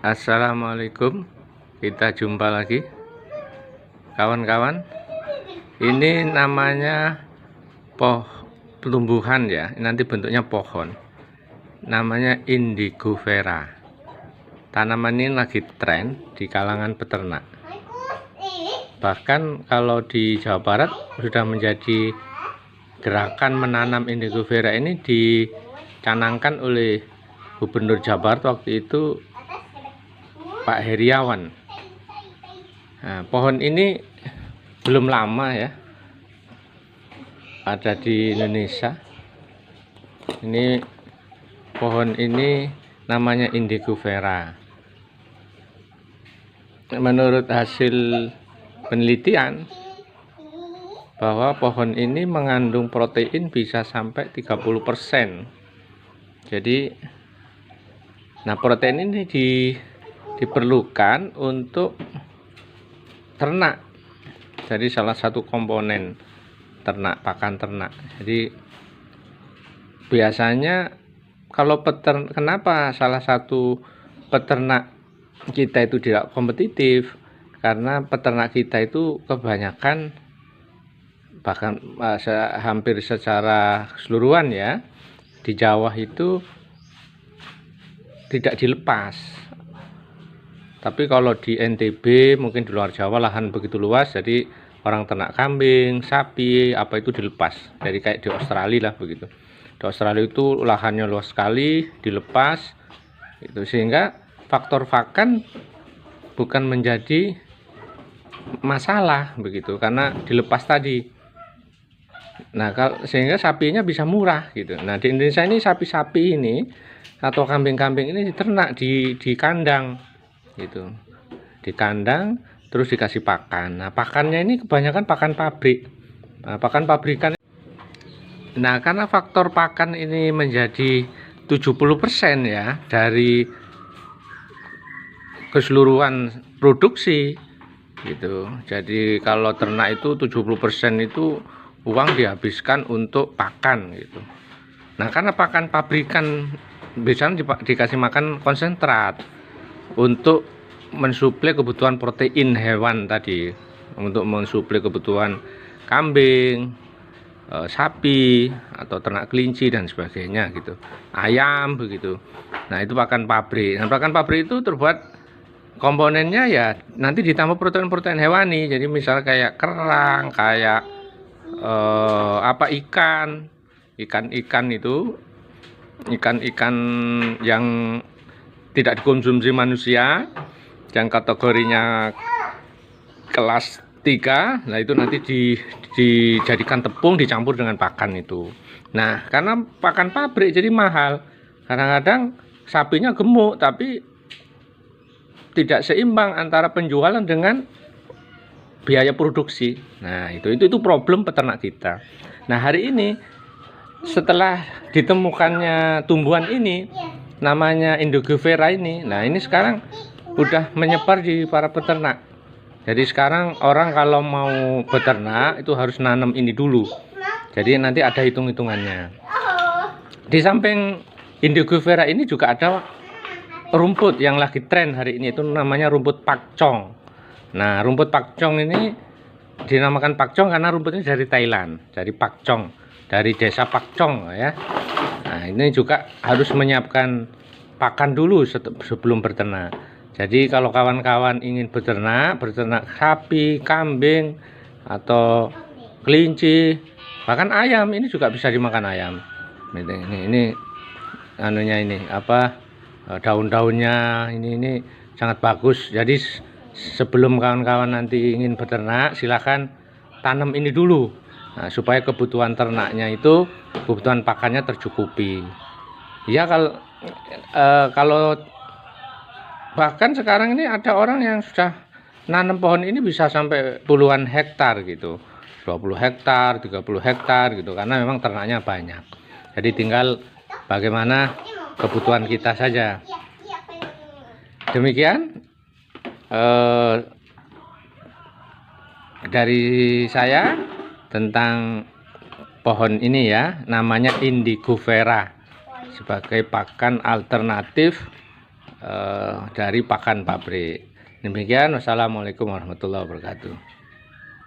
Assalamualaikum, kita jumpa lagi kawan-kawan. Ini namanya tumbuhan ya, nanti bentuknya pohon, namanya indigo vera. Tanaman ini lagi tren di kalangan peternak, bahkan kalau di Jawa Barat sudah menjadi gerakan menanam indigo vera. Ini dicanangkan oleh Gubernur Jawa Barat waktu itu, Pak Heriawan. Nah, pohon ini belum lama ya ada di Indonesia. Ini pohon ini namanya indigo vera. Menurut hasil penelitian bahwa pohon ini mengandung protein bisa sampai 30%. Jadi protein ini diperlukan untuk ternak. Jadi salah satu komponen ternak, pakan ternak. Jadi biasanya kalau kenapa salah satu peternak kita itu tidak kompetitif? Karena peternak kita itu kebanyakan, bahkan hampir secara keseluruhan ya, di Jawa itu tidak dilepas. Tapi kalau di NTB, mungkin di luar Jawa, lahan begitu luas, jadi orang ternak kambing, sapi, apa itu dilepas. Jadi kayak di Australia lah begitu. Di Australia itu lahannya luas sekali, dilepas, itu sehingga faktor pakan bukan menjadi masalah begitu, karena dilepas tadi. Nah, sehingga sapinya bisa murah gitu. Nah, di Indonesia ini sapi-sapi ini atau kambing-kambing ini diternak di kandang gitu, di kandang, terus dikasih pakan. Nah, pakannya ini kebanyakan pakan pabrik, pakan pabrikan. Nah, karena faktor pakan ini menjadi 70% ya dari keseluruhan produksi gitu. Jadi kalau ternak itu 70% itu uang dihabiskan untuk pakan gitu. Nah, karena pakan pabrikan biasanya dikasih makan konsentrat untuk mensuplai kebutuhan protein hewan tadi, untuk mensuplai kebutuhan kambing, sapi atau ternak kelinci dan sebagainya gitu, ayam begitu. Nah, itu pakan pabrik. Nah, pakan pabrik itu terbuat komponennya ya nanti ditambah protein-protein hewani. Jadi misal kayak kerang, kayak ikan itu, ikan yang tidak dikonsumsi manusia, yang kategorinya kelas 3. Nah, itu nanti dijadikan tepung, dicampur dengan pakan itu. Nah, karena pakan pabrik jadi mahal, kadang-kadang sapinya gemuk tapi tidak seimbang antara penjualan dengan biaya produksi. Nah, itu problem peternak kita. Nah, hari ini setelah ditemukannya tumbuhan ini namanya indigo vera ini, nah ini sekarang udah menyebar di para peternak. Jadi sekarang orang kalau mau beternak itu harus nanam ini dulu. Jadi nanti ada hitung-hitungannya. Di samping indigo vera ini juga ada rumput yang lagi tren hari ini, itu namanya rumput pakcong. Nah, rumput pakcong ini dinamakan pakcong karena rumputnya dari Thailand, dari pakcong, dari desa Pakcong ya. Nah, ini juga harus menyiapkan pakan dulu sebelum berternak. Jadi kalau kawan-kawan ingin berternak sapi, kambing, atau kelinci, bahkan ayam, ini juga bisa dimakan ayam. Ini anunya ini apa? Daun-daunnya ini sangat bagus. Jadi sebelum kawan-kawan nanti ingin beternak, silakan tanam ini dulu. Nah, supaya kebutuhan ternaknya itu, kebutuhan pakannya tercukupi. Ya, kalau bahkan sekarang ini ada orang yang sudah nanam pohon ini bisa sampai puluhan hektar gitu, 20 hektar, 30 hektar gitu, karena memang ternaknya banyak. Jadi tinggal bagaimana kebutuhan kita saja. Demikian dari saya tentang pohon ini ya, namanya indigo vera, sebagai pakan alternatif dari pakan pabrik. Demikian, wassalamualaikum warahmatullahi wabarakatuh.